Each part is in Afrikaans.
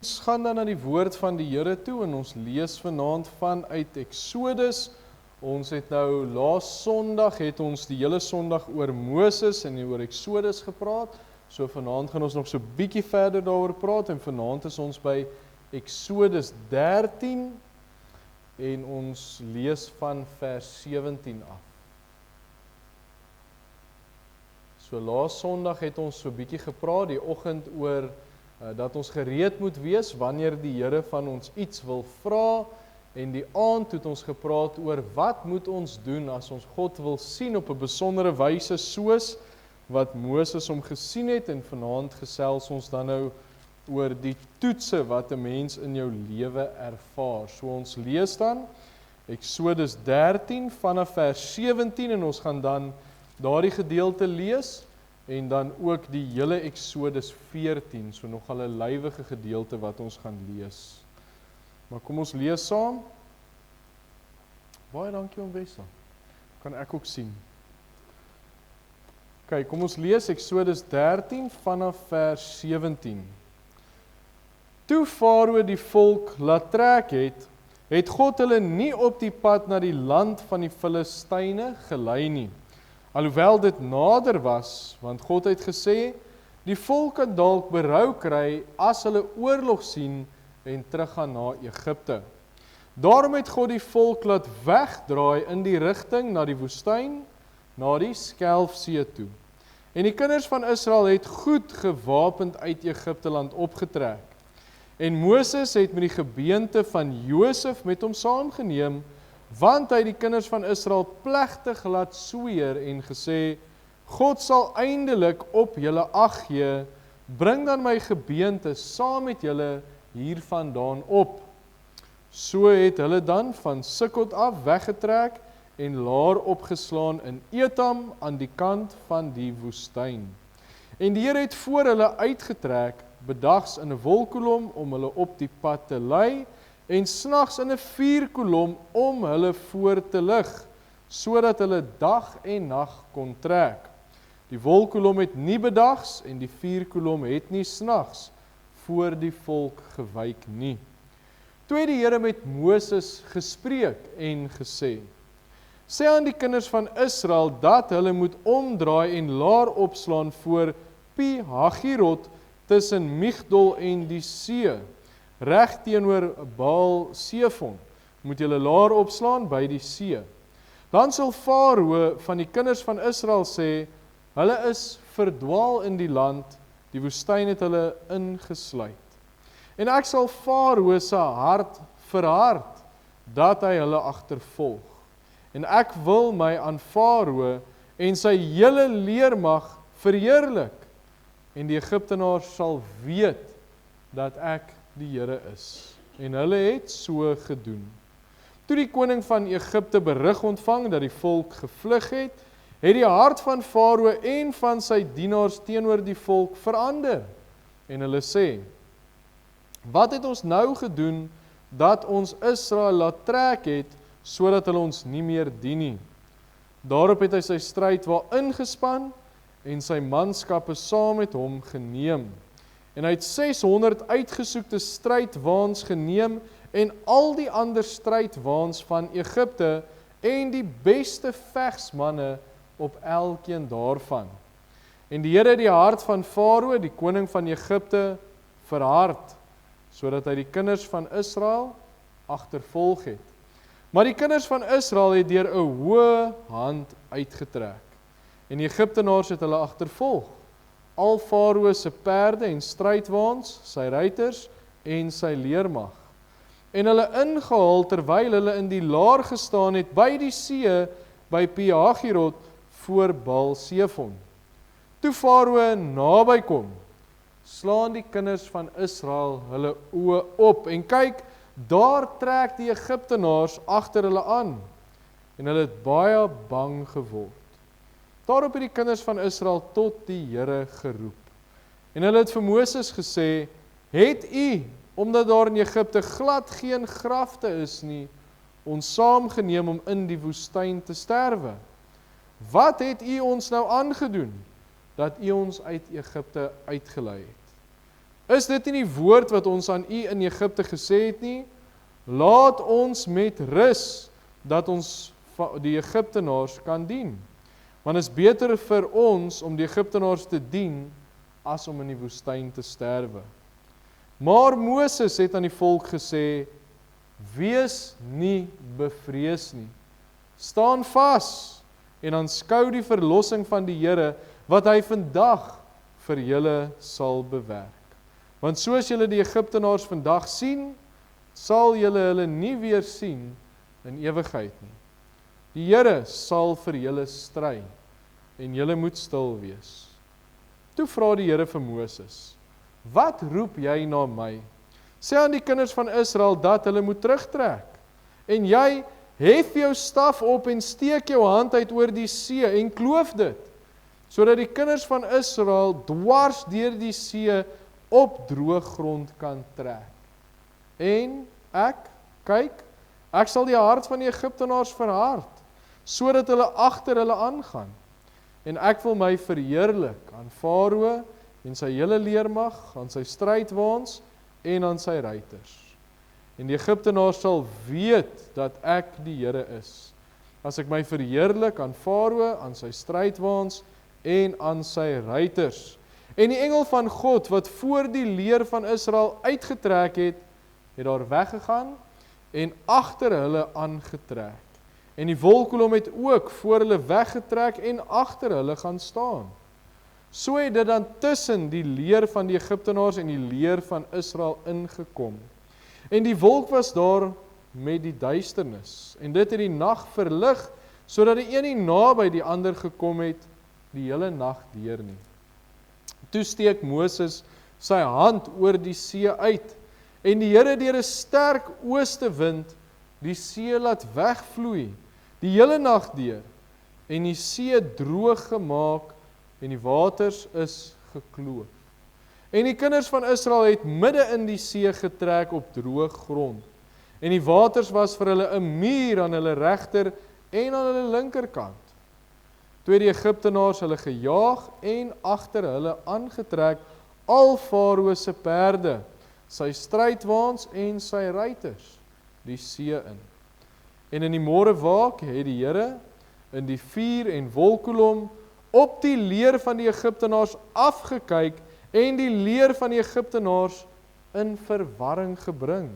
Ons gaan dan na die woord van die Here toe en ons lees vanaand vanuit Exodus. Ons het nou laas Sondag het ons die hele Sondag oor Moses en oor Exodus gepraat. So vanaand gaan ons nog so bietjie verder daaroor praat en vanaand is ons by Exodus 13 en ons lees van vers 17 af. So laas Sondag het ons so bietjie gepraat die oggend oor dat ons gereed moet wees wanneer die Here van ons iets wil vra en die aand het ons gepraat oor wat moet ons doen as ons God wil sien op 'n besondere wyse soos wat Moses hom gesien het en vanaand gesels ons dan nou oor die toetse wat 'n mens in jou lewe ervaar. So ons lees dan Exodus 13 vanaf vers 17 en ons gaan dan daardie gedeelte lees en dan ook die hele Exodus 14, so nogal 'n lywige gedeelte wat ons gaan lees. Maar kom ons lees saam. Baie dankie om Wessa. Kan ek ook sien. Kyk, kom ons lees Exodus 13 vanaf vers 17. Toe Farao die volk laat trek het God hulle nie op die pad na die land van die Filistyne gelei nie. Alhoewel dit nader was, want God het gesê, die volk kan dalk berou kry as hulle oorlog sien en teruggaan na Egipte. Daarom het God die volk laat wegdraai in die rigting na die woestyn, na die Skelfsee toe. En die kinders van Israel het goed gewapend uit Egipte land opgetrek. En Moses het met die gebeente van Josef met hom saamgeneem, want hy die kinders van Israel plegtig laat sweer en gesê, God sal eindelik op julle ag gee, bring dan my gebeente saam met julle hiervandaan op. So het hulle dan van Sukkot af weggetrek en laar opgeslaan in Etam aan die kant van die woestyn. En die Here het voor hulle uitgetrek, bedags in 'n wolkkolom om hulle op die pad te lei, en snags in 'n vuurkolom om hulle voor te lig, sodat hulle dag en nag kon trek. Die wolkkolom het nie bedags en die vuurkolom het nie snags voor die volk gewyk nie. Toe het die Here met Moses gespreek en gesê, sê aan die kinders van Israel dat hulle moet omdraai en laar opslaan voor Pi-Hagirot tussen Migdol en die see, reg teenoor Baal-Sefon, moet julle laar opslaan by die see. Dan sal Farao van die kinders van Israel sê, hulle is verdwaal in die land, die woestyn het hulle ingesluit. En ek sal Farao se hart verhard, dat hy hulle agtervolg. En ek wil my aan Farao en sy hele leermag verheerlik, en die Egiptenaars sal weet, dat ek die Here is. En hulle het so gedoen. Toe die koning van Egipte berig ontvang dat die volk gevlug het die hart van Farao en van sy dienaars teenoor die volk verander. En hulle sê, wat het ons nou gedoen, dat ons Israel laat trek het, sodat hulle ons nie meer dien nie. Daarop het hy sy strydwa ingespan, en sy manskappe saam met hom geneem. En hy het 600 uitgesoekte strydwaans geneem, en al die ander strydwaans van Egipte, en die beste vegsmanne op elkeen daarvan. En die Here het die hart van Farao, die koning van Egipte, verhard, sodat hy die kinders van Israel agtervolg het. Maar die kinders van Israel het deur 'n hoë hand uitgetrek. En die Egiptenaars het hulle agtervolg, al Farao se perde en strydwaans, sy ruiters en sy leermag. En hulle ingehaal terwyl hulle in die laar gestaan het by die see, by Pi-Hagirot voor Baal-Sefon. Toe Farao naby kom, slaan die kinders van Israel hulle oë op en kyk, daar trek die Egiptenaars agter hulle aan en hulle het baie bang geword. Daarop het die kinders van Israel tot die Here geroep. En hulle het vir Moses gesê, het u, omdat daar in Egipte glad geen grafte is nie, ons saamgeneem om in die woestyn te sterwe? Wat het u ons nou aangedoen, dat u ons uit Egipte uitgelei het? Is dit nie die woord wat ons aan u in Egipte gesê het nie? Laat ons met rus, dat ons die Egiptenaars kan dien. Want is beter vir ons om die Egiptenaars te dien, as om in die woestyn te sterwe. Maar Moses het aan die volk gesê, wees nie bevrees nie. Staan vas en aanskou die verlossing van die Here, wat hy vandag vir julle sal bewerk. Want soos julle die Egiptenaars vandag sien, sal julle hulle nie weer sien in ewigheid nie. Die Here sal vir julle stry, en julle moet stil wees. Toe vra die Here vir Moses, wat roep jy na my? Sê aan die kinders van Israel dat hulle moet terugtrek. En jy hef jou staf op en steek jou hand uit oor die see en kloof dit, sodat die kinders van Israel dwars deur die see op droë grond kan trek. En ek sal die hart van die Egiptenaars verhard, sodat hulle agter hulle aangaan. En ek wil my verheerlik aan Farao en sy hele leermag, aan sy strydwaans en aan sy ruiters. En die Egiptenaars sal weet dat ek die Here is, as ek my verheerlik aan Farao, aan sy strydwaans en aan sy ruiters. En die engel van God, wat voor die leer van Israel uitgetrek het, het daar weggegaan en agter hulle aangetrek. En die wolkkolom het ook voor hulle weggetrek en agter hulle gaan staan. So het dit dan tussen die leer van die Egiptenaars en die leer van Israel ingekom. En die wolk was daar met die duisternis, en dit het die nag verlig, sodat die een nie naby die ander gekom het, die hele nag deur nie. Toe steek Moses sy hand oor die see uit, en die Here deur 'n sterk oostewind die see laat wegvloei, die hele nag deur, en die see droog gemaak, en die waters is gekloof. En die kinders van Israel het midde in die see getrek op droë grond, en die waters was vir hulle 'n muur aan hulle regter en aan hulle linkerkant. Toe het die Egiptenaars hulle gejaag en agter hulle aangetrek, al Farao se perde, sy strydwaans en sy ruiters, die see in. En in die môrewaak het die Here in die vuur en wolkkolom op die leer van die Egiptenaars afgekyk en die leer van die Egiptenaars in verwarring gebring.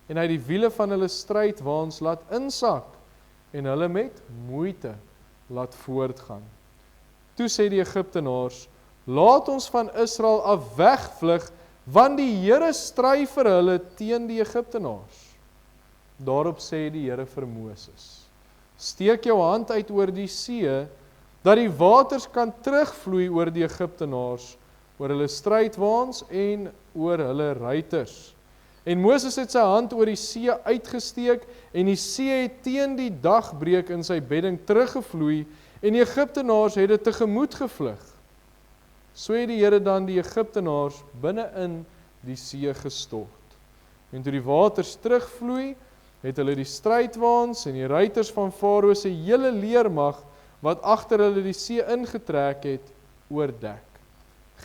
En hy het die wiele van hulle strydwaans laat insak en hulle met moeite laat voortgaan. Toe sê die Egiptenaars, laat ons van Israel af wegvlug, want die Here stry vir hulle teen die Egiptenaars. Daarop sê die Here vir Moses, steek jou hand uit oor die see, dat die waters kan terugvloei oor die Egiptenaars, oor hulle strydwaans en oor hulle ruiters. En Moses het sy hand oor die see uitgesteek, en die see het teen die dagbreek in sy bedding teruggevloei, en die Egiptenaars het dit tegemoet gevlug. So het die Here dan die Egiptenaars binne in die see gestort. En toe die waters terugvloei, het hulle die strydwaans en die ruiters van Farao se hele leermag, wat agter hulle die see ingetrek het, oordek.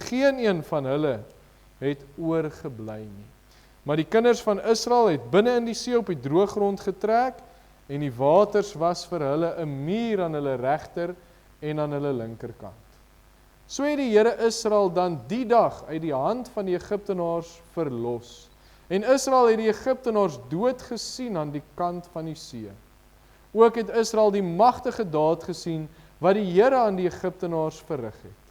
Geen een van hulle het oorgebly nie. Maar die kinders van Israel het binne in die see op die droë grond getrek, en die waters was vir hulle 'n muur aan hulle regter en aan hulle linkerkant. So het die Here Israel dan die dag uit die hand van die Egiptenaars verlos. En Israel het die Egiptenaars dood gesien aan die kant van die see. Ook het Israel die magtige daad gesien wat die Here aan die Egiptenaars verrig het.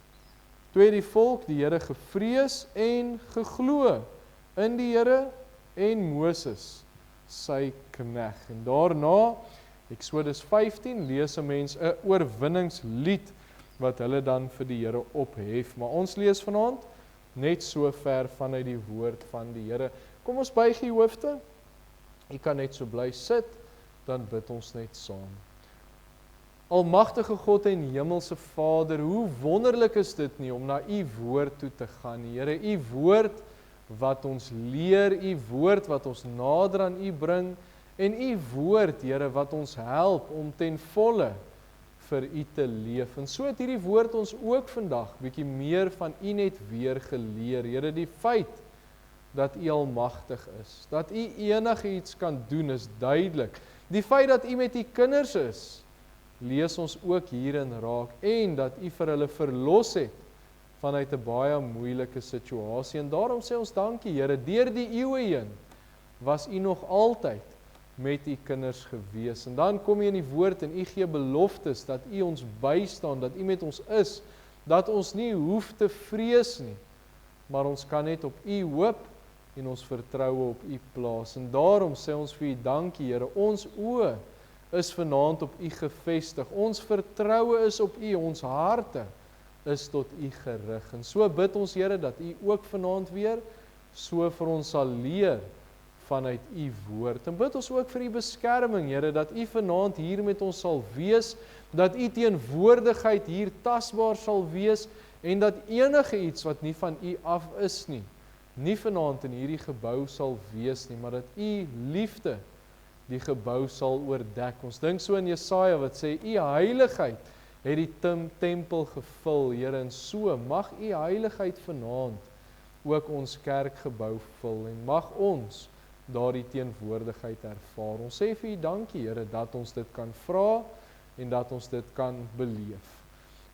Toe het die volk die Here gevrees en geglo in die Here en Moses, sy knegg. En daarna, Eksodus 15, lees 'n mens 'n oorwinningslied wat hulle dan vir die Here ophef. Maar ons lees vanaand net so ver vanuit die woord van die Here. Kom ons buig die hoofde. U kan net so bly sit, dan bid ons net saam. Almagtige God en hemelse Vader, hoe wonderlik is dit nie om na u woord toe te gaan, Here, u woord wat ons leer, u woord wat ons nader aan u bring, en u woord, Here, wat ons help om ten volle vir U te leef. En so het hierdie woord ons ook vandag bietjie meer van U net weer geleer. Here, die feit dat U almagtig is, dat U enigiets kan doen, is duidelik. Die feit dat U met U kinders is, lees ons ook hierin raak, en dat U vir hulle verlos het vanuit 'n baie moeilike situasie. En daarom sê ons dankie, Here, deur die eeue heen was U nog altyd met U kinders gewees. En dan kom U in die woord en U gee beloftes dat U ons bystaan, dat U met ons is, dat ons nie hoef te vrees nie, maar ons kan net op U hoop en ons vertroue op U plaas. En daarom sê ons vir U dankie, Here, ons oë is vanaand op U gefestig, ons vertroue is op U, ons harte is tot U gerig. En so bid ons, Here, dat U ook vanaand weer so vir ons sal leer vanuit U woord. En bid ons ook vir U beskerming, Here, dat U vanaand hier met ons sal wees, dat U teenwoordigheid hier tasbaar sal wees, en dat enige iets wat nie van U af is nie vanaand in hierdie gebou sal wees nie, maar dat U liefde die gebou sal oordek. Ons dink so in Jesaja wat sê, U heiligheid het die tempel gevul, Here, en so mag U heiligheid vanaand ook ons kerkgebou vul, en mag ons daardie teenwoordigheid ervaar. Ons sê vir U dankie, Here, dat ons dit kan vra en dat ons dit kan beleef.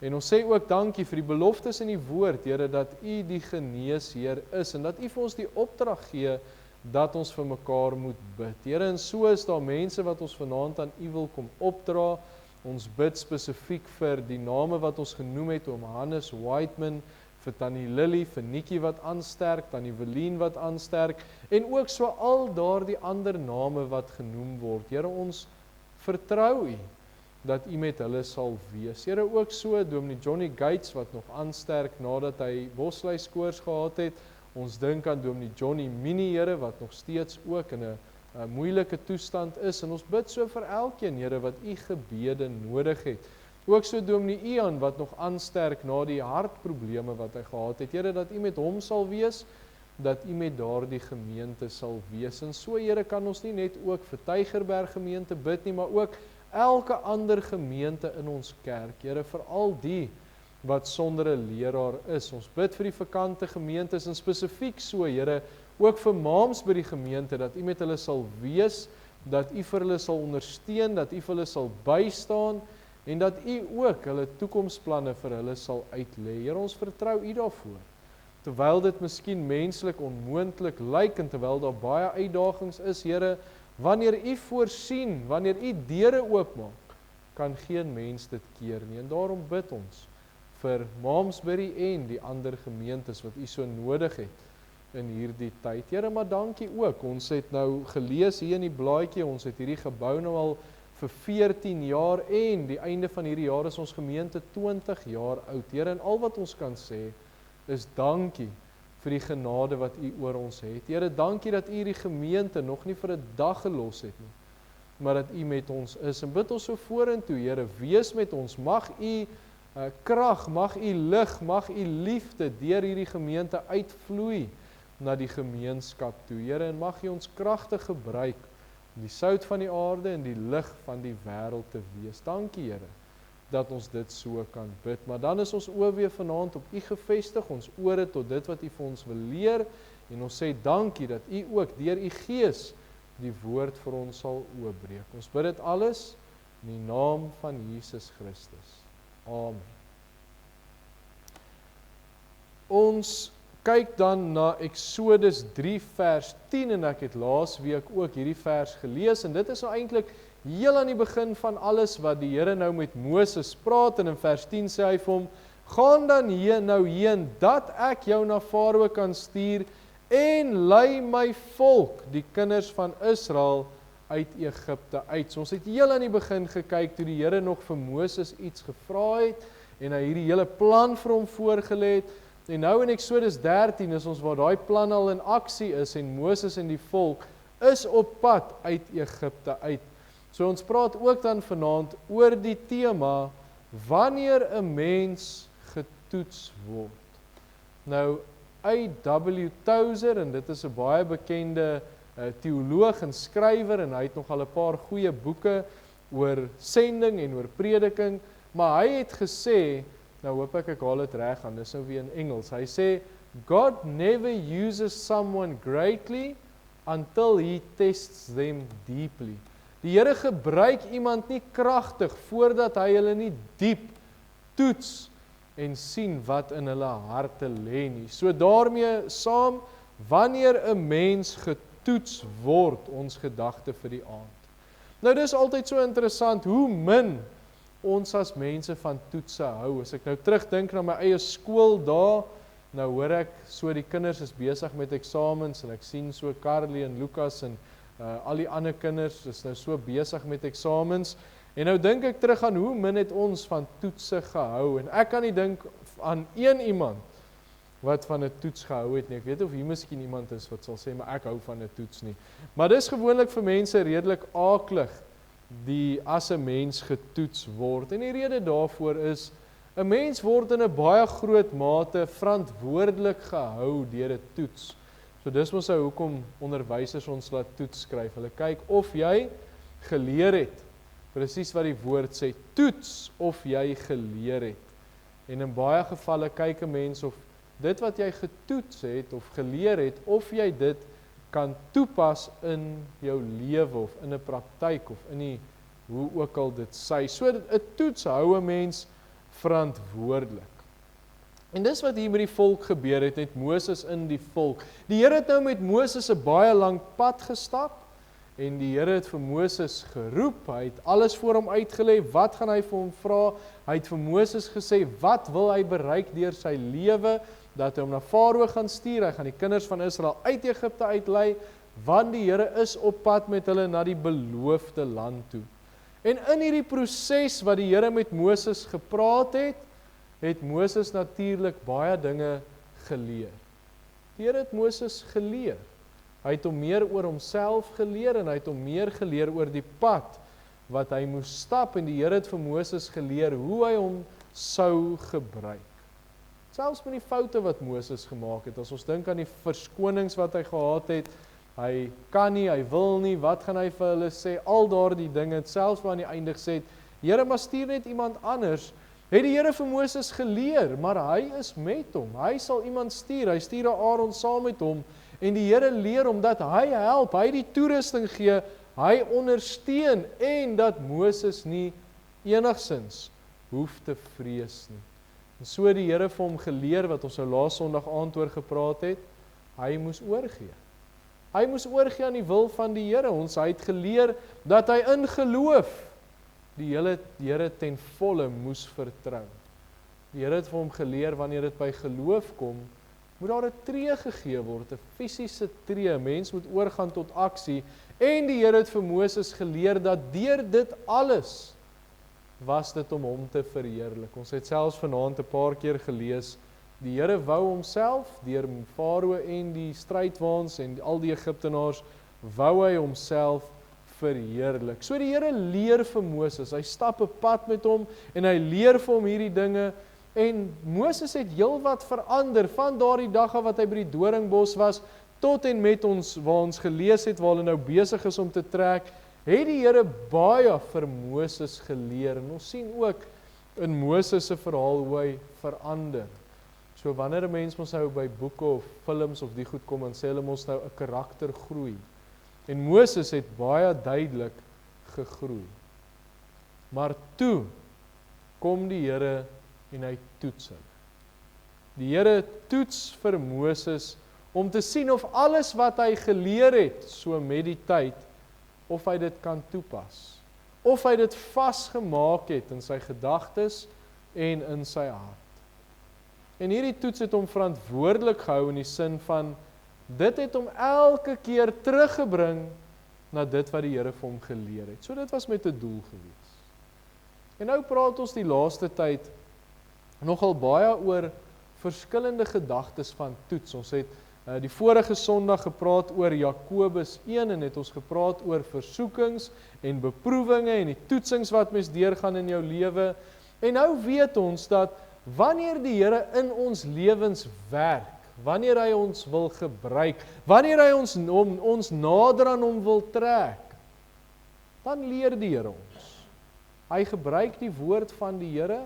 En ons sê ook dankie vir die beloftes in die woord, Here, dat U die geneesheer is, en dat U vir ons die opdrag gee dat ons vir mekaar moet bid. Here, en so is daar mense wat ons vanaand aan U wil kom opdra. Ons bid spesifiek vir die name wat ons genoem het, oom Hannes Whiteman, vir Tannie Lily, vir Nikkie wat aansterk, Tannie Welien wat aansterk, en ook so al daardie ander name wat genoem word. Here, ons vertrou U dat U met hulle sal wees. Here, ook so Dominee Johnny Gates wat nog aansterk nadat hy bosluiskoors gehad het. Ons dink aan Dominee Johnny Minnie, Here, wat nog steeds ook in 'n moeilike toestand is, en ons bid so vir elkeen, Here, wat U gebede nodig het. Ook so Dominee Ian wat nog aansterk na die hartprobleme wat hy gehad het. Here, dat U met hom sal wees, dat U met daardie gemeente sal wees. En so, Here, kan ons nie net ook vir Tygerberg gemeente bid nie, maar ook elke ander gemeente in ons kerk. Here, vir al die wat sonder 'n leraar is. Ons bid vir die vakante gemeentes, en spesifiek so, Here, ook vir Maams by die gemeente, dat U met hulle sal wees, dat U vir hulle sal ondersteun, dat U vir hulle sal bystaan, en dat U ook hulle toekomsplanne vir hulle sal uitlê. Here, ons vertrou U daarvoor. Terwyl dit miskien menslik onmoontlik lyk, en terwyl daar baie uitdagings is, Here, wanneer U voorsien, wanneer U deure oopmaak, kan geen mens dit keer nie. En daarom bid ons vir Malmesbury en die ander gemeentes wat U so nodig het in hierdie tyd. Here, maar dankie ook. Ons het nou gelees hier in die blaadjie, ons het hierdie gebou nou al vir 14 jaar, en die einde van hierdie jaar is ons gemeente 20 jaar oud. Here, en al wat ons kan sê is dankie vir die genade wat U oor ons het. Here, dankie dat U hierdie gemeente nog nie vir 'n dag gelos het nie, maar dat U met ons is. En bid ons so vorentoe, Here, wees met ons. Mag U krag, mag U lig, mag U liefde deur hierdie gemeente uitvloei na die gemeenskap toe. Here, en mag U ons kragtig gebruik om die sout van die aarde en die lig van die wêreld te wees. Dankie, Here, dat ons dit so kan bid. Maar dan is ons oë weer vanaand op U gefestig, ons ore tot dit wat U vir ons wil leer, en ons sê dankie dat U ook deur U Gees die woord vir ons sal oopbreek. Ons bid dit alles in die naam van Jesus Christus. Amen. Ons kyk dan na Exodus 3 vers 10, en ek het laas week ook hierdie vers gelees, en dit is nou eintlik heel aan die begin van alles wat die Here nou met Moses praat, en in vers 10 sê hy vir hom, gaan dan heen, dat ek jou na Farao kan stuur, en lei my volk, die kinders van Israel, uit Egipte uit. So ons het heel aan die begin gekyk, toe die Here nog vir Moses iets gevra het, en hy hierdie hele plan vir hom voorgelê het, en nou in Exodus 13 is ons waar daai plan al in aksie is, en Moses en die volk is op pad uit Egipte uit. So ons praat ook dan vanaand oor die tema, wanneer 'n mens getoets word. Nou, A.W. Tozer, en dit is 'n baie bekende teoloog en skrywer, en hy het nogal 'n paar goeie boeke oor sending en oor prediking, Maar hy het gesê, nou hoop ek haal dit reg aan, dis nou weer in Engels. Hy sê, God never uses someone greatly until he tests them deeply. Die Here gebruik iemand nie kragtig voordat hy hulle nie diep toets en sien wat in hulle harte lê nie. So daarmee saam, wanneer 'n mens getoets word, ons gedagte vir die aand. Nou dis altyd so interessant, hoe min ons as mense van toetse hou. As ek nou terugdink na my eie skooldae, nou hoor ek so die kinders is besig met eksamens en ek sien so Carly en Lucas en al die ander kinders is nou so besig met eksamens. En nou dink ek terug aan hoe min het ons van toetse gehou. En ek kan nie dink aan een iemand wat van 'n toets gehou het nie. Ek weet of hier miskien iemand is wat sal sê, maar ek hou van 'n toets nie. Maar dis gewoonlik vir mense redelik aaklig, die as 'n mens getoets word. En die rede daarvoor is, 'n mens word in 'n baie groot mate verantwoordelik gehou deur 'n toets. So dis mos hoekom onderwysers ons laat toets skryf. Hulle kyk of jy geleer het. Presies wat die woord sê, toets of jy geleer het. En in baie gevalle kyk 'n mens of dit wat jy getoets het of geleer het, of jy dit kan toepas in jou lewe of in 'n praktyk of in die, hoe ook al dit sê. So 'n toets hou 'n mens verantwoordelik. En dis wat hier met die volk gebeur het, met Moses in die volk. Die Here het nou met Moses 'n baie lang pad gestap, en die Here het vir Moses geroep, hy het alles voor hom uitgelê, wat gaan hy vir hom vra? Hy het vir Moses gesê, wat wil hy bereik deur sy lewe, dat hy hom na Farao gaan stuur, hy gaan die kinders van Israel uit Egipte uitlei, want die Here is op pad met hulle na die beloofde land toe. En in hierdie proses wat die Here met Moses gepraat het Moses natuurlik baie dinge geleer. Die Here het Moses geleer. Hy het hom meer oor homself geleer en hy het hom meer geleer oor die pad wat hy moes stap, en die Here het vir Moses geleer hoe hy hom sou gebruik. Selfs met die foute wat Moses gemaak het, as ons dink aan die verskonings wat hy gehad het, hy kan nie, hy wil nie, wat gaan hy vir hulle sê, al daardie dinge, selfs waar aan die einde gesê het, Here, maar stuur net iemand anders, het die Here vir Moses geleer, maar hy is met hom, hy sal iemand stuur, hy stuur Aaron saam met hom, en die Here leer hom dat hy help, hy die toerusting gee, hy ondersteun, en dat Moses nie enigsins hoef te vrees nie. En so die Here vir hom geleer, wat ons nou laas Sondag aand oor gepraat het, hy moes oorgee. Hy moes oorgee aan die wil van die Here. Hy het geleer dat hy in geloof die Here ten volle moes vertrou. Die Here het vir hom geleer, wanneer dit by geloof kom, moet daar 'n tree gegee word, 'n fisiese tree. Mens moet oorgaan tot aksie. En die Here het vir Moses geleer dat deur dit alles was dit om hom te verheerlik. Ons het selfs vanaand 'n paar keer gelees, die Here wou homself, deur Farao en die strydwaans en al die Egiptenaars, wou hy homself verheerlik. So die Here leer vir Moses, hy stap 'n pad met hom, en hy leer vir hom hierdie dinge, en Moses het heelwat verander, van daardie dag af wat hy by die doringbos was, tot en met ons, waar ons gelees het, waar hulle nou besig is om te trek, het die Here baie vir Moses geleer, en ons sien ook in Moses se verhaal hoe hy verander. So wanneer 'n mens mos nou by boeke of films of die goed kom, en sê hulle mos nou 'n karakter groei. En Moses het baie duidelik gegroei. Maar toe kom die Here en hy toets hulle. Die Here toets vir Moses om te sien of alles wat hy geleer het, so met die tyd, of hy dit kan toepas, of hy dit vasgemaak het in sy gedagtes en in sy hart. En hierdie toets het hom verantwoordelik gehou in die sin van, dit het hom elke keer teruggebring na dit wat die Here vir hom geleer het. So dit was met 'n doel gewees. En nou praat ons die laaste tyd nogal baie oor verskillende gedagtes van toets. Ons het die vorige Sondag gepraat oor Jakobus 1 en het ons gepraat oor versoekings en beproewinge en die toetsings wat mens deurgaan in jou lewe. En nou weet ons dat wanneer die Here in ons lewens werk, wanneer hy ons wil gebruik, wanneer hy ons nader aan hom wil trek, dan leer die Here ons. Hy gebruik die woord van die Here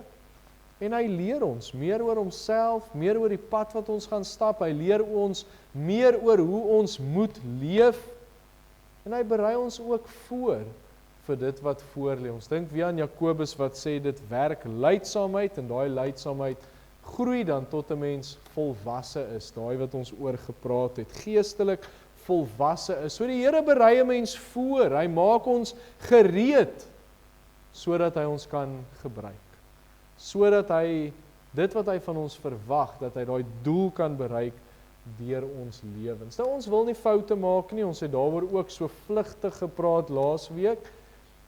en hy leer ons meer oor homself, meer oor die pad wat ons gaan stap. Hy leer ons meer oor hoe ons moet leef en hy berei ons ook voor vir dit wat voor lê. Ons dink weer aan Jakobus wat sê dit werk lydsaamheid en daai lydsaamheid groei dan tot 'n mens volwasse is, daai wat ons oor gepraat het, geestelik volwasse is. So die Here berei 'n mens voor, hy maak ons gereed sodat hy ons kan gebruik. Sodat hy dit wat hy van ons verwag, dat hy daai doel kan bereik deur ons lewens. Nou ons wil nie foute maak nie, ons het daaroor ook so vlugtig gepraat laasweek.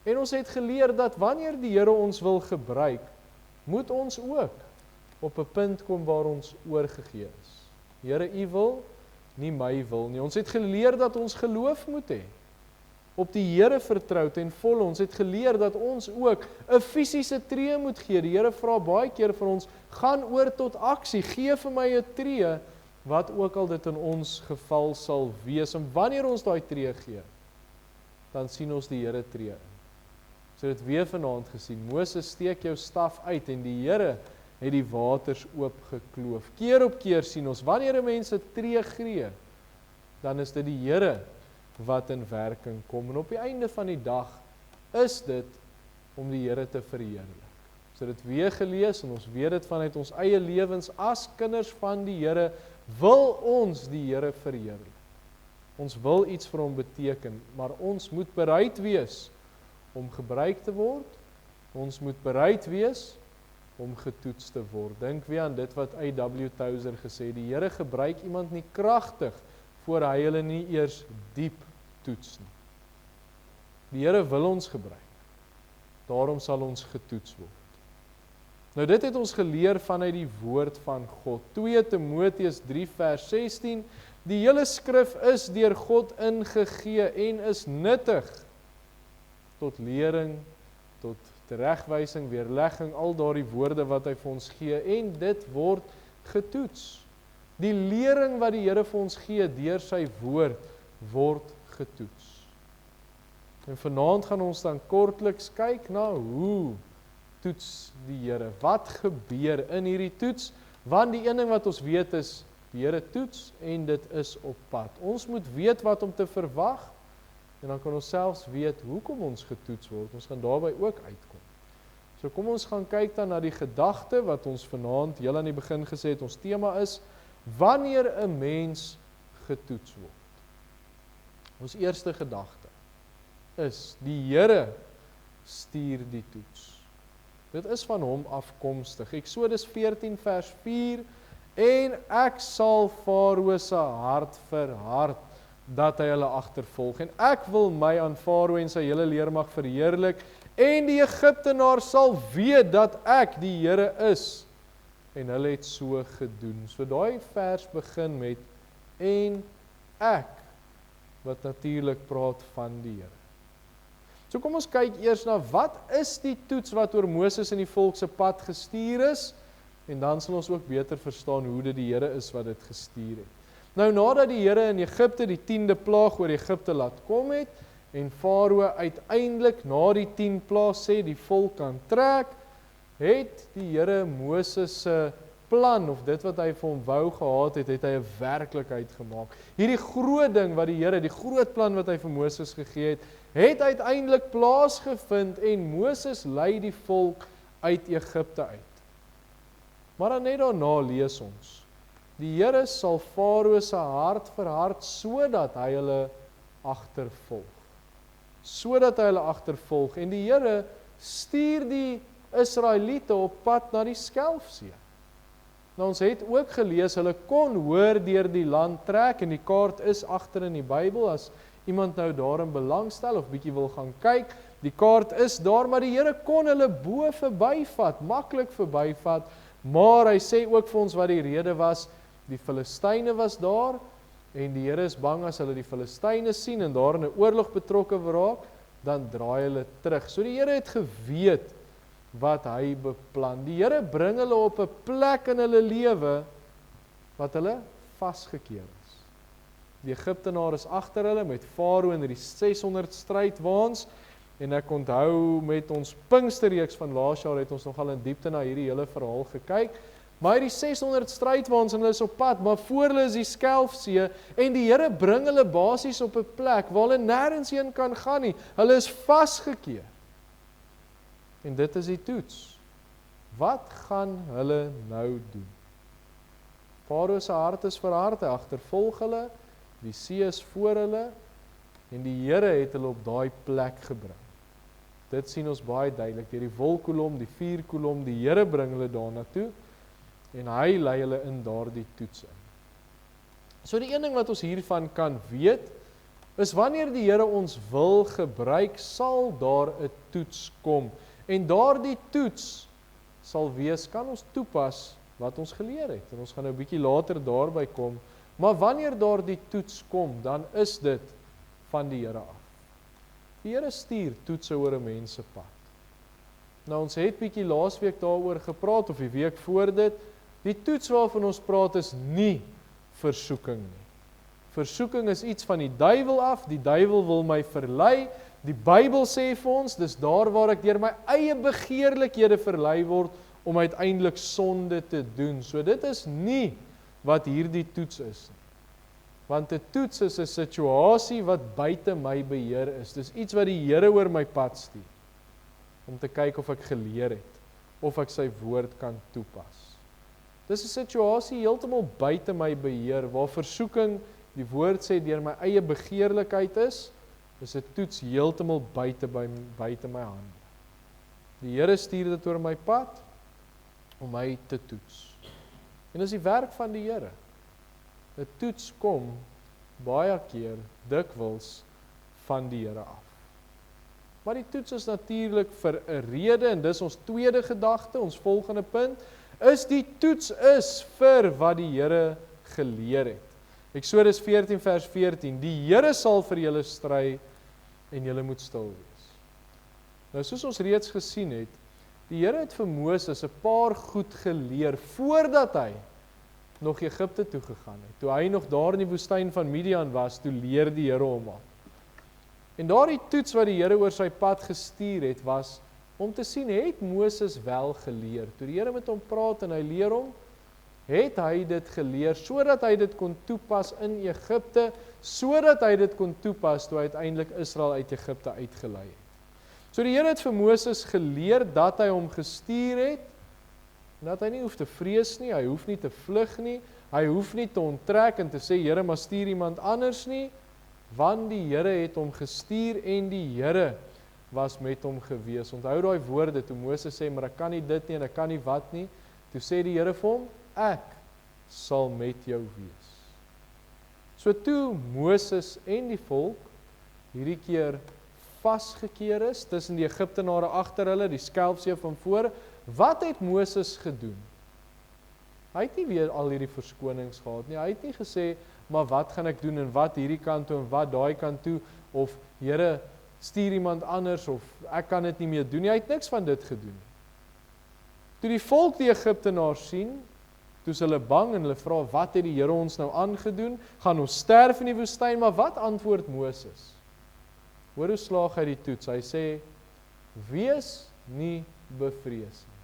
En ons het geleer dat wanneer die Here ons wil gebruik, moet ons ook op 'n punt kom waar ons oorgegee is. Here, U wil, nie my wil nie. Ons het geleer dat ons geloof moet hê. Op die Here vertrou ten volle. Ons het geleer dat ons ook 'n fisiese tree moet gee. Die Here vra baie keer vir ons, gaan oor tot aksie, gee vir my 'n tree, wat ook al dit in ons geval sal wees. En wanneer ons daai tree gee, dan sien ons die Here tree in. So dit weer vanaand gesien, Moses steek jou staf uit en die Here het die waters oopgekloof. Keer op keer sien ons, wanneer 'n mens 'n tree gee, dan is dit die Here wat in werking kom. En op die einde van die dag is dit om die Here te verheerlik. So dit weer gelees en ons weet dit vanuit ons eie lewens as kinders van die Here, wil ons die Here verheerlik. Ons wil iets vir hom beteken, maar ons moet bereid wees om gebruik te word. Ons moet bereid wees om getoets te word. Dink weer aan dit wat A.W. Tozer gesê het, die Here gebruik iemand nie kragtig voor hy hulle nie eers diep toets nie. Die Here wil ons gebruik. Daarom sal ons getoets word. Nou dit het ons geleer vanuit die woord van God. 2 Timoteus 3 vers 16, die hele skrif is deur God ingegee en is nuttig tot lering, tot teregwysing, weerlegging, al daardie woorde wat hy vir ons gee, en dit word getoets. Die lering wat die Here vir ons gee deur sy woord, word getoets. En vanaand gaan ons dan kortliks kyk na hoe toets die Here. Wat gebeur in hierdie toets? Want die een ding wat ons weet is, die Here toets en dit is op pad. Ons moet weet wat om te verwag, en dan kan ons selfs weet hoekom ons getoets word. Ons gaan daarby ook uitkom. So kom ons gaan kyk dan na die gedagte wat ons vanaand heel aan die begin gesê het, ons tema is, wanneer 'n mens getoets word. Ons eerste gedagte is, die Here stuur die toets. Dit is van hom afkomstig. Eksodus 14 vers 4, en ek sal Farao se hart verhard, dat hy hulle agtervolg. En ek wil my aan Farao en sy hele leermag verheerlik, en die Egiptenaar sal weet dat ek die Here is. En hulle het so gedoen. So daai vers begin met, en ek, wat natuurlik praat van die Here. So kom ons kyk eers na, wat is die toets wat oor Moses en die volk se pad gestuur is, en dan sal ons ook beter verstaan hoe dit die Here is wat dit gestuur het. Nou nadat die Here in Egipte die 10de plaag oor Egipte laat kom het, en Farao uiteindelik na die 10 plaas sê die volk kan trek, het die Here Moses se plan, of dit wat hy vir hom wou gehad het, het hy 'n werklikheid gemaak. Hierdie groot ding wat die Here, die groot plan wat hy vir Moses gegee het uiteindelik plaasgevind, en Moses lei die volk uit Egipte uit. Maar dan net daarna lees ons, die Here sal Farao se hart verhard, sodat hy hulle agtervolg. Sodat hy hulle agtervolg, en die Here stuur die Israeliete op pad na die Skelfsee. Nou ons het ook gelees, hulle kon hoor deur die land trek, en die kaart is agter in die Bybel, as iemand nou daarin belangstel, of bietjie wil gaan kyk, die kaart is daar, maar die Here kon hulle bo verbyvat, maklik verbyvat, maar hy sê ook vir ons wat die rede was, die Filistyne was daar, en die Here is bang as hulle die Filistyne sien, en daar in 'n oorlog betrokke raak, dan draai hulle terug. So die Here het geweet wat hy beplan. Die Here bring hulle op 'n plek in hulle lewe, wat hulle vasgekeer is. Die Egiptenaar is agter hulle, met Farao en die 600 strydwaans, En ek onthou met ons Pinksterreeks van laas jaar het ons nogal in diepte na hierdie hele verhaal gekyk. Maar hierdie 600 strydwaans en hulle is op pad, maar voor hulle is die Skelfsee en die Here bring hulle basies op 'n plek waar hulle nêrens heen kan gaan nie. Hulle is vasgekeer. En dit is die toets. Wat gaan hulle nou doen? Farao se hart is verhard, hy agtervolg hulle, die see is voor hulle en die Here het hulle op daai plek gebring. Dit sien ons baie duidelik, deur die wolkkolom, die vuurkolom, die Here bring hulle daarna toe en hy lei hulle in daardie toets in. So die een ding wat ons hiervan kan weet, is wanneer die Here ons wil gebruik, sal daar 'n toets kom. En daardie toets sal wees, kan ons toepas wat ons geleer het. En ons gaan nou 'n bietjie later daarby kom, maar wanneer daardie toets kom, dan is dit van die Here af. Die Here stuur toetse oor 'n mens se pad. Nou ons het bietjie laasweek daaroor gepraat, of die week voor dit, die toets waarvan ons praat is nie versoeking nie. Versoeking is iets van die duiwel af, die duiwel wil my verlei, die Bybel sê vir ons, dis daar waar ek deur my eie begeerlikhede verlei word, om uiteindelik sonde te doen. So dit is nie wat hierdie toets is nie. Want 'n toets is 'n situasie wat buite my beheer is. Dis iets wat die Here oor my pad stuur, om te kyk of ek geleer het, of ek sy woord kan toepas. Dis 'n situasie heeltemal buite my beheer, waar versoeking, die woord sê, deur my eie begeerlikheid is 'n toets heeltemal buite my hande. Die Here stuur dit oor my pad, om my te toets. En dis die werk van die Here. 'n Toets kom baie keer dikwels van die Here af. Maar die toets is natuurlik vir 'n rede, en dis ons tweede gedagte, ons volgende punt, is die toets is vir wat die Here geleer het. Eksodus 14 vers 14, die Here sal vir julle stry en julle moet stil wees. Nou soos ons reeds gesien het, die Here het vir Moses 'n paar goed geleer voordat hy nog Egipte toe gegaan het. Toe hy nog daar in die woestyn van Midian was, toe leer die Here hom al. En daardie toets wat die Here oor sy pad gestuur het, was om te sien, het Moses wel geleer? Toe die Here met hom praat en hy leer hom, het hy dit geleer, sodat hy dit kon toepas in Egipte, sodat hy dit kon toepas toe hy uiteindelik Israel uit Egipte uitgelei het. So die Here het vir Moses geleer dat hy hom gestuur het, en dat hy nie hoef te vrees nie, hy hoef nie te vlug nie, hy hoef nie te onttrek en te sê, Here, maar stuur iemand anders nie, want die Here het hom gestuur en die Here was met hom gewees. Onthou daai woorde, toe Moses sê, maar ek kan nie dit nie en ek kan nie wat nie, toe sê die Here vir hom, ek sal met jou wees. So toe Moses en die volk hierdie keer vasgekeer is, tussen die Egiptenare agter hulle, die Skelfsee van voor, wat het Moses gedoen? Hy het nie weer al hierdie verskonings gehad nie, hy het nie gesê, maar wat gaan ek doen, en wat hierdie kant toe, en wat daai kant toe, of Here, stuur iemand anders, of ek kan dit nie meer doen nie, hy het niks van dit gedoen. Toe die volk die Egiptenaars sien, toe is hulle bang en hulle vra, wat het die Here ons nou aangedoen? Gaan ons sterf in die woestyn? Maar wat antwoord Moses? Hoor hoe slaag hy die toets? Hy sê, wees nie bevrees nie.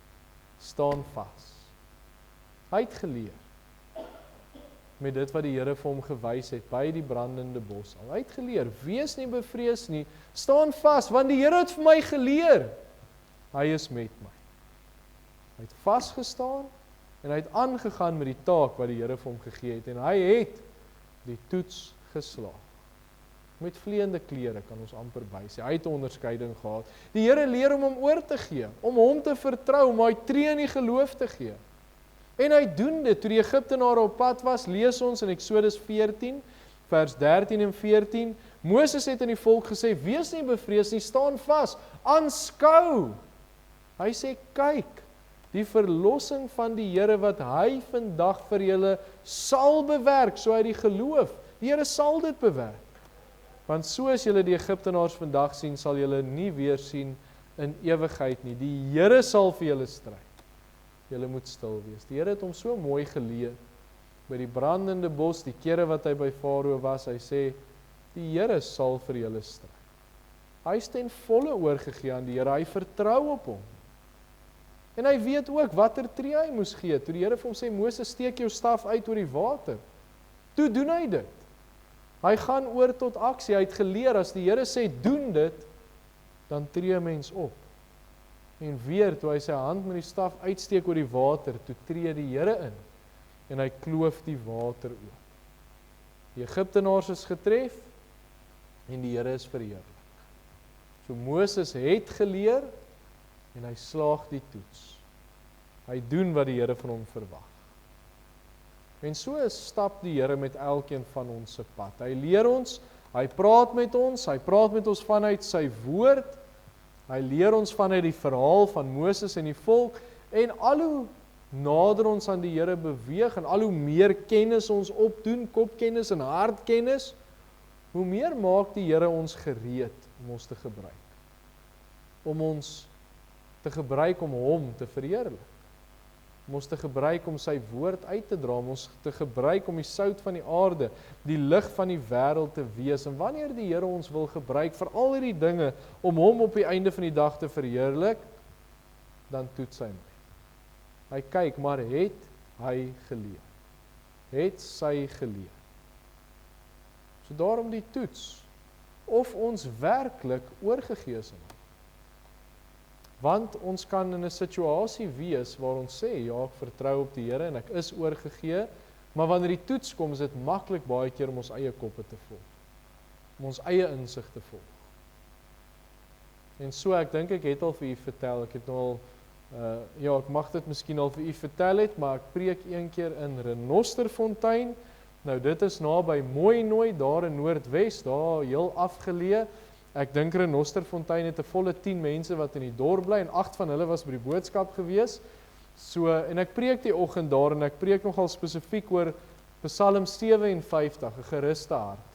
Staan vas. Hy het geleer met dit wat die Here vir hom gewys het by die brandende bos. Hy het geleer, wees nie bevrees nie, staan vas, want die Here het vir my geleer. Hy is met my. Hy het vasgestaan en hy het aangegaan met die taak wat die Here vir hom gegee het, en hy het die toets geslaag. Met vleiende klere kan ons amper bysê. Hy het 'n onderskeiding gehad. Die Here leer hom oor te gee, om hom te vertrou, om hy tree in die geloof te gee. En hy doen dit, toe die Egiptenare op pad was, lees ons in Eksodus 14, vers 13 en 14, Moses het aan die volk gesê, wees nie bevrees nie, staan vas, aanskou. Hy sê, kyk, die verlossing van die Here wat hy vandag vir julle sal bewerk, so uit die geloof. Die Here sal dit bewerk. Want soos julle die Egiptenaars vandag sien, sal julle nie weer sien in ewigheid nie. Die Here sal vir julle stry. Julle moet stil wees. Die Here het hom so mooi geleer by die brandende bos, die kere wat hy by Farao was, hy sê, die Here sal vir julle stry. Hy is ten volle oorgegee aan die Here, hy vertrou op hom. En hy weet ook watter tree hy moes gee, toe die Here vir hom sê, Moses, steek jou staf uit oor die water. Toe doen hy dit. Hy gaan oor tot aksie, hy het geleer, as die Here sê, doen dit, dan tree 'n mens op. En weer, toe hy sy hand met die staf uitsteek oor die water, toe tree die Here in, en hy kloof die water oop. Die Egiptenaars is getref, en die Here is verheerlik. So Moses het geleer, en hy slaag die toets. Hy doen wat die Here van hom verwag. En so stap die Here met elkeen van ons se pad. Hy leer ons, hy praat met ons vanuit sy woord, hy leer ons vanuit die verhaal van Moses en die volk, en al hoe nader ons aan die Here beweeg, en al hoe meer kennis ons opdoen, kopkennis en hartkennis, hoe meer maak die Here ons gereed om ons te gebruik. Om ons te gebruik om hom te verheerlik. Om ons te gebruik om sy woord uit te dra, om ons te gebruik om die sout van die aarde, die lig van die wêreld te wees. En wanneer die Here ons wil gebruik vir al hierdie dinge, om hom op die einde van die dag te verheerlik, dan toets hy my. Hy kyk, maar het hy geleer? Het sy geleer? So daarom die toets, of ons werklik oorgegee is aan hom. Want ons kan in 'n situasie wees waar ons sê, ja, ek vertrou op die Here en ek is oorgegee, maar wanneer die toets kom, is dit maklik baie keer om ons eie koppe te volg. Om ons eie insig te volg. En so, ek dink ek het al vir u vertel, ek het nou al, ja, ek mag dit miskien al vir u vertel het, maar ek preek een keer in Renosterfontein. Nou, dit is naby Mooinooi, daar in Noordwes, daar heel afgeleë. Ek dink Renosterfontein het 'n volle 10 mense wat in die dorp bly, en 8 van hulle was by die boodskap gewees. So, en ek preek die oggend daar, en ek preek nogal spesifiek oor Psalm 57, 'n geruste hart.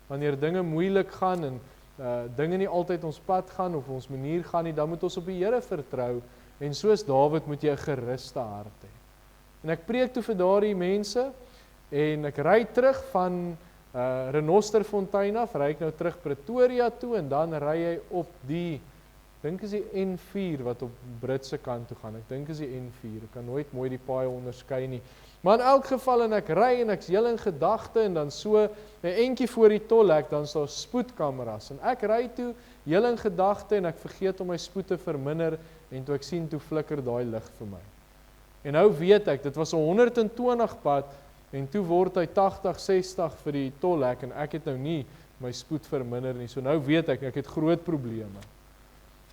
Wanneer dinge moeilik gaan, en dinge nie altyd ons pad gaan, of ons manier gaan nie, dan moet ons op die Here vertrou, en soos Dawid moet jy 'n geruste hart hê. En ek preek toe vir daardie mense, en ek ry terug van Renosterfontein af, ry ek nou terug Pretoria toe, en dan ry hy op die, dink is die N4 wat op Britse kant toe gaan, ek dink is die N4, ek kan nooit mooi die paai onderskei nie, maar in elk geval, en ek ry, en ek's heel in gedagte, en dan so, 'n entjie voor die tolhek, dan is daar spoedkameras, en ek ry toe, heel in gedagte, en ek vergeet om my spoed te verminder, en toe ek sien, toe flikker daai lig vir my. En nou weet ek, dit was 'n 120 pad, en toe word hy 80, 60 vir die tolhek, en ek het nou nie my spoed verminder nie, so nou weet ek het groot probleme.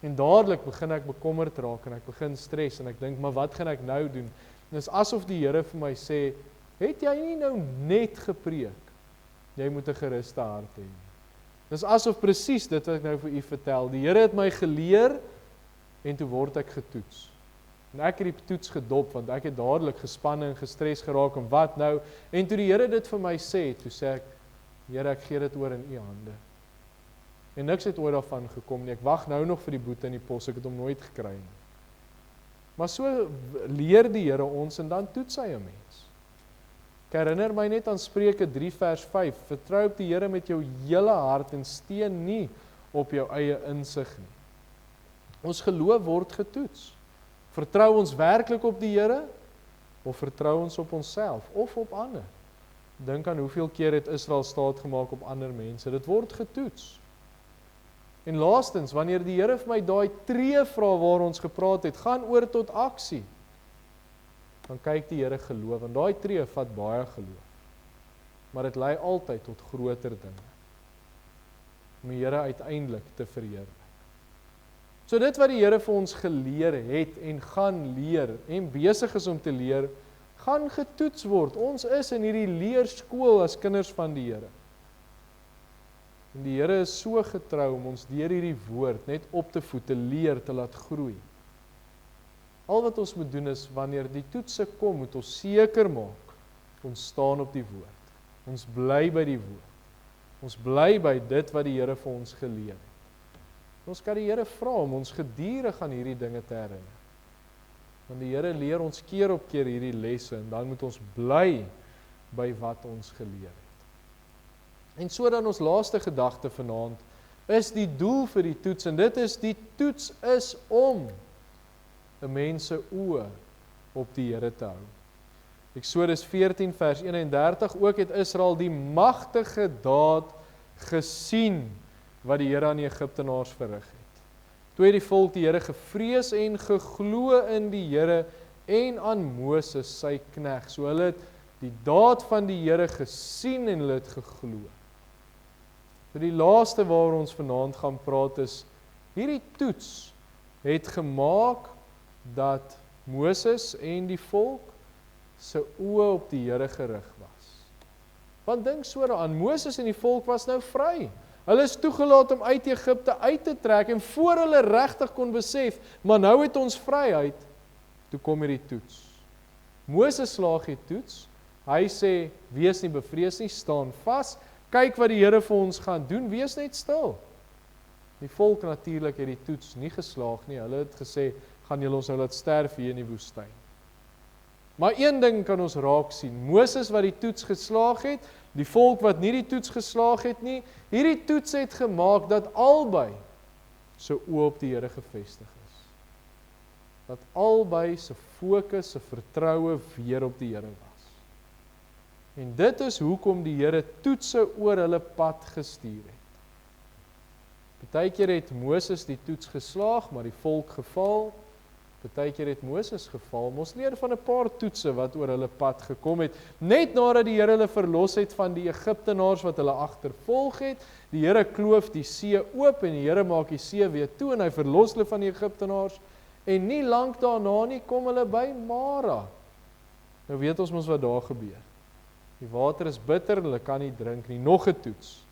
En dadelik begin ek bekommerd raak, en ek begin stres, en ek dink, maar wat gaan ek nou doen? En dit is asof die Here vir my sê, het jy nie nou net gepreek? Jy moet 'n geruste hart hê. Dit is asof presies dit wat ek nou vir u vertel, die Here het my geleer, en toe word ek getoets. En ek het die toets gedop, want ek het dadelik gespanne en gestres geraak, en wat nou? En toe die Here dit vir my sê, toe sê ek, Here, ek gee dit oor in u hande. En niks het ooit daarvan gekom nie, ek wag nou nog vir die boete in die pos, ek het hom nooit gekry nie. Maar so leer die Here ons, en dan toets hy 'n mens. Ek herinner my net aan Spreuke 3 vers 5, vertrou op die Here met jou hele hart, en steun nie op jou eie insig nie. Ons geloof word getoets. Vertrou ons werklik op die Here, of vertrou ons op onsself, of op ander? Dink aan hoeveel keer het Israel staat gemaak op ander mense, dit word getoets. En laastens, wanneer die Here vir my daai tree vra waar ons gepraat het, gaan oor tot aksie, dan kyk die Here geloof, en daai tree vat baie geloof, maar dit lei altyd tot groter dinge, om die Here uiteindelik te verheerlik. So dit wat die Here vir ons geleer het, en gaan leer, en besig is om te leer, gaan getoets word. Ons is in hierdie leerskool as kinders van die Here. En die Here is so getrou om ons deur hierdie woord net op te voed, te leer, te laat groei. Al wat ons moet doen is, wanneer die toetse kom, moet ons seker maak, ons staan op die woord. Ons bly by die woord. Ons bly by dit wat die Here vir ons geleer het. Ons kan die Here vra om ons gedurig aan hierdie dinge te herinner. Want die Here leer ons keer op keer hierdie lesse, en dan moet ons bly by wat ons geleer het. En so dan ons laaste gedagte vanaand, is die doel vir die toets, en dit is, die toets is om 'n mens se oë op die Here te hou. Eksodus 14 vers 31, ook het Israel die magtige daad gesien, wat die Here aan die Egiptenaars verrig het. Toe het die volk die Here gevrees en geglo in die Here en aan Moses sy knegt. So hulle het die daad van die Here gesien en hulle het geglo. So die laaste waaroor ons vanaand gaan praat is, hierdie toets het gemaak dat Moses en die volk se oë op die Here gerig was. Want dink so daaraan, Moses en die volk was nou vry. Hulle is toegelaat om uit Egipte uit te trek, en voor hulle regtig kon besef, maar nou het ons vryheid, toe kom hierdie toets. Moses slaag die toets, hy sê, wees nie bevrees nie, staan vas, kyk wat die Here vir ons gaan doen, wees net stil. Die volk natuurlik het die toets nie geslaag nie, hulle het gesê, gaan julle ons nou laat sterf hier in die woestyn. Maar een ding kan ons raak sien, Moses wat die toets geslaag het, die volk wat nie die toets geslaag het nie, hierdie toets het gemaak dat albei se oë op die Here gefestig is. Dat albei se fokus, se vertroue weer op die Here was. En dit is hoekom die Here toetse oor hulle pad gestuur het. Partykeer het Moses die toets geslaag, maar die volk gefaal. Partykeer het Moses gefaal. Ons leer van 'n paar toetse wat oor hulle pad gekom het. Net nadat die Here hulle verlos het van die Egiptenaars wat hulle agtervolg het, die Here kloof die see oop en die Here maak die see weer toe en hy verlos hulle van die Egiptenaars. En nie lank daarna nie kom hulle by Mara. Nou weet ons mos wat daar gebeur. Die water is bitter en hulle kan nie drink nie. Nog 'n toets.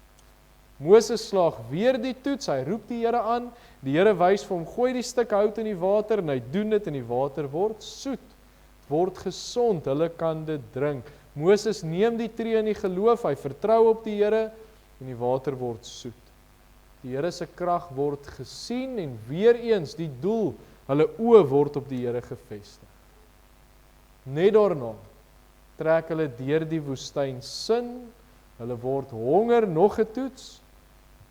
Moses slaag weer die toets, hy roep die Here aan, die Here wys vir hom, gooi die stuk hout in die water, en hy doen dit, en die water word soet, word gesond, hulle kan dit drink. Moses neem die tree in die geloof, hy vertrou op die Here, en die water word soet. Die Here se krag word gesien, en weer eens die doel, hulle oë word op die Here gefestig. Net daarna trek hulle deur die woestyn sin, hulle word honger, nog 'n toets.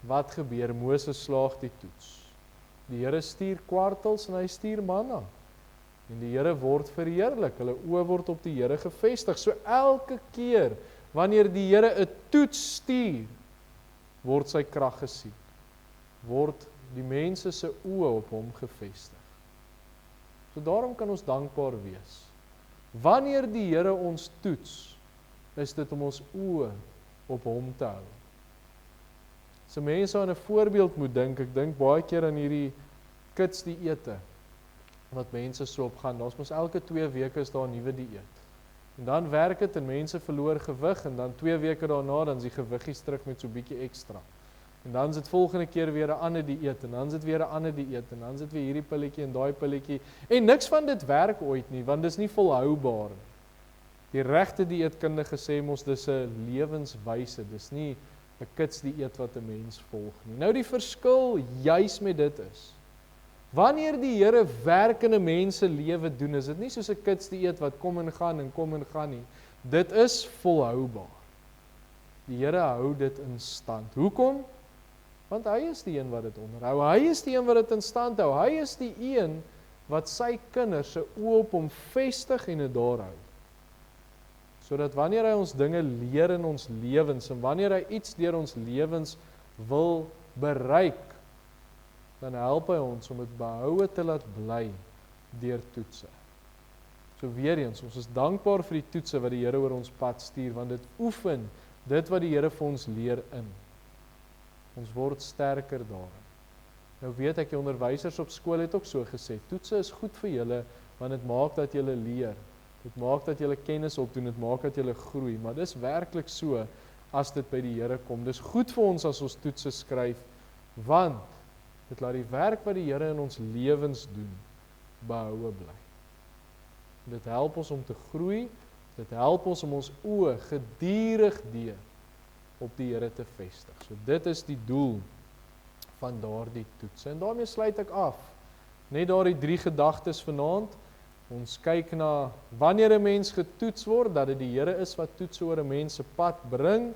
Wat gebeur? Moses slaag die toets. Die Here stuur kwartels en hy stuur manna. En die Here word verheerlik, hulle oë word op die Here gefestig. So elke keer wanneer die Here 'n toets stuur, word sy krag gesien. Word die mense se oë op hom gefestig. So daarom kan ons dankbaar wees. Wanneer die Here ons toets, is dit om ons oë op hom te hou. As 'n mens aan 'n voorbeeld moet dink, ek dink baie keer aan hierdie kids dieete, wat mense so opgaan, daar's mos elke 2 weke is daar 'n nuwe dieet. En dan werk dit en mense verloor gewig, en dan 2 weke daarna, dan is die gewiggies terug met so 'n bietjie ekstra. En dan is dit volgende keer weer 'n ander dieet, en dan is dit weer 'n ander dieet, en dan is dit weer hierdie pilletjie en daai pilletjie, en niks van dit werk ooit nie, want dis nie volhoubaar nie. Die regte dieetkundige sê mos dis 'n lewenswyse, dis nie 'n kitsdieet wat 'n mens volg nie. Nou die verskil juis met dit is, wanneer die Here werk in 'n mens se lewe doen, is dit nie soos 'n kitsdieet wat kom en gaan nie. Dit is volhoubaar. Die Here hou dit in stand. Hoekom? Want hy is die een wat dit onderhou. Hy is die een wat dit in stand hou. Hy is die een wat sy kinders se oë op hom vestig en dit daar hou. Sodat wanneer hy ons dinge leer in ons lewens, en wanneer hy iets deur ons lewens wil bereik, dan help hy ons om dit behoue te laat bly deur toetse. So weer eens, ons is dankbaar vir die toetse wat die Here oor ons pad stuur, want dit oefen dit wat die Here vir ons leer in. Ons word sterker daarin. Nou weet ek, die onderwysers op skool het ook so gesê, toetse is goed vir julle, want dit maak dat julle leer. Dit maak dat julle kennis opdoen, dit maak dat julle groei, maar dis werklik so as dit by die Here kom. Dis goed vir ons as ons toetse skryf, want dit laat die werk wat die Here in ons lewens doen, behoue bly. Dit help ons om te groei, dit help ons om ons oë gedurig deur op die Here te vestig. So dit is die doel van daardie toets. En daarmee sluit ek af. Net daardie 3 gedagtes vanaand. Ons kyk na wanneer 'n mens getoets word, dat dit die Here is wat toetse oor 'n mens se pad bring.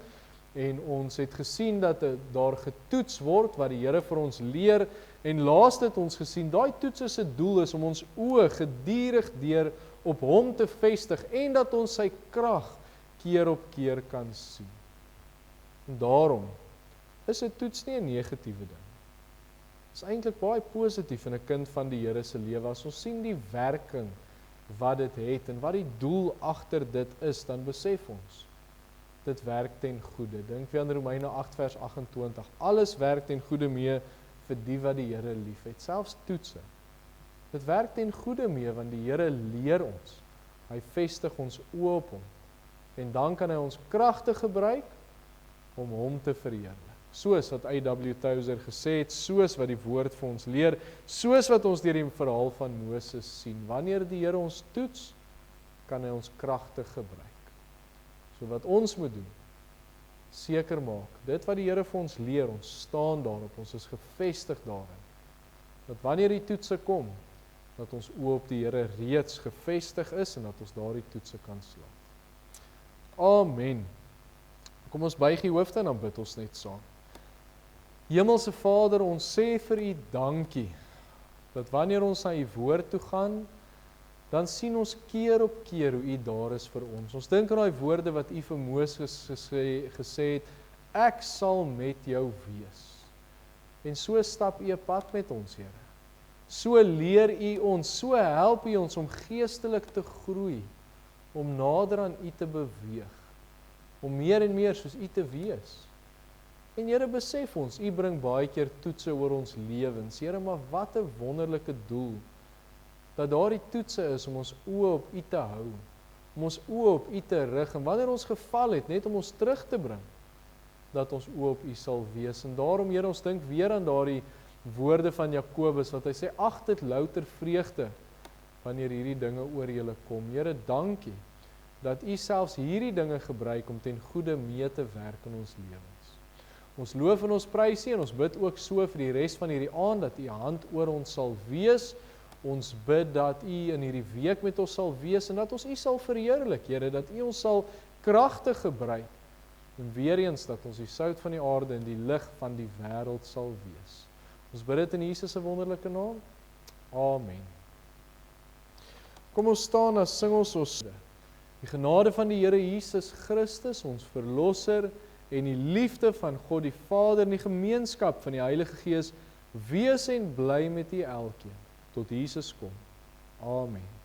En ons het gesien dat daar getoets word wat die Here vir ons leer. En laas het ons gesien, daai toets se doel is om ons oë gedurig deur op hom te vestig en dat ons sy krag keer op keer kan sien. En daarom is 'n toets nie 'n negatiewe ding. Dit is eintlik baie positief in 'n kind van die Here se lewe. As ons sien die werking wat dit het en wat die doel agter dit is, dan besef ons dit werk ten goeie. Dink weer aan Romeine 8 vers 28. Alles werk ten goeie mee vir die wat die Here liefhet, selfs toetse. Dit werk ten goeie mee want die Here leer ons. Hy vestig ons oë op hom. En dan kan hy ons kragtig gebruik om hom te verheerlik. Soos wat A.W. Tozer gesê het, soos wat die woord vir ons leer, soos wat ons deur die verhaal van Moses sien. Wanneer die Here ons toets, kan hy ons kragtig gebruik. So wat ons moet doen, seker maak, dit wat die Here vir ons leer, ons staan daarop, ons is gefestig daarin. Dat wanneer die toetse kom, dat ons oë op die Here reeds gefestig is en dat ons daardie toetse kan slaan. Amen. Kom ons buig die hoofde en dan bid ons net saam. Hemelse Vader, ons sê vir U dankie, dat wanneer ons na U woord toe gaan, dan sien ons keer op keer hoe U daar is vir ons. Ons dink aan daai woorde wat U vir Moses gesê het, ek sal met jou wees. En so stap U 'n pad met ons, Here. So leer U ons, so help U ons om geestelik te groei, om nader aan U te beweeg, om meer en meer soos U te wees. En Here, besef ons, U bring baie keer toetse oor ons lewens. Here, maar wat 'n wonderlike doel, dat daardie toetse is om ons oë op U te hou, om ons oë op U te rig, en wanneer ons geval het, net om ons terug te bring, dat ons oë op U sal wees. En daarom, Here, ons dink weer aan daardie woorde van Jakobus, wat hy sê, ag dit louter vreugde, wanneer hierdie dinge oor julle kom. Here, dankie, dat U selfs hierdie dinge gebruik om ten goeie mee te werk in ons lewens. Ons loof en ons prys U, en ons bid ook so vir die res van hierdie aand, dat U hand oor ons sal wees. Ons bid dat U in hierdie week met ons sal wees, en dat ons U sal verheerlik, Here, dat U ons sal kragtig gebruik, en weer eens dat ons die sout van die aarde en die lig van die wêreld sal wees. Ons bid dit in Jesus se wonderlike naam. Amen. Kom ons staan, as sing ons. Die genade van die Here Jesus Christus, ons verlosser, en die liefde van God die Vader, en die gemeenskap van die Heilige Gees, wees en bly met U elkeen, tot Jesus kom. Amen.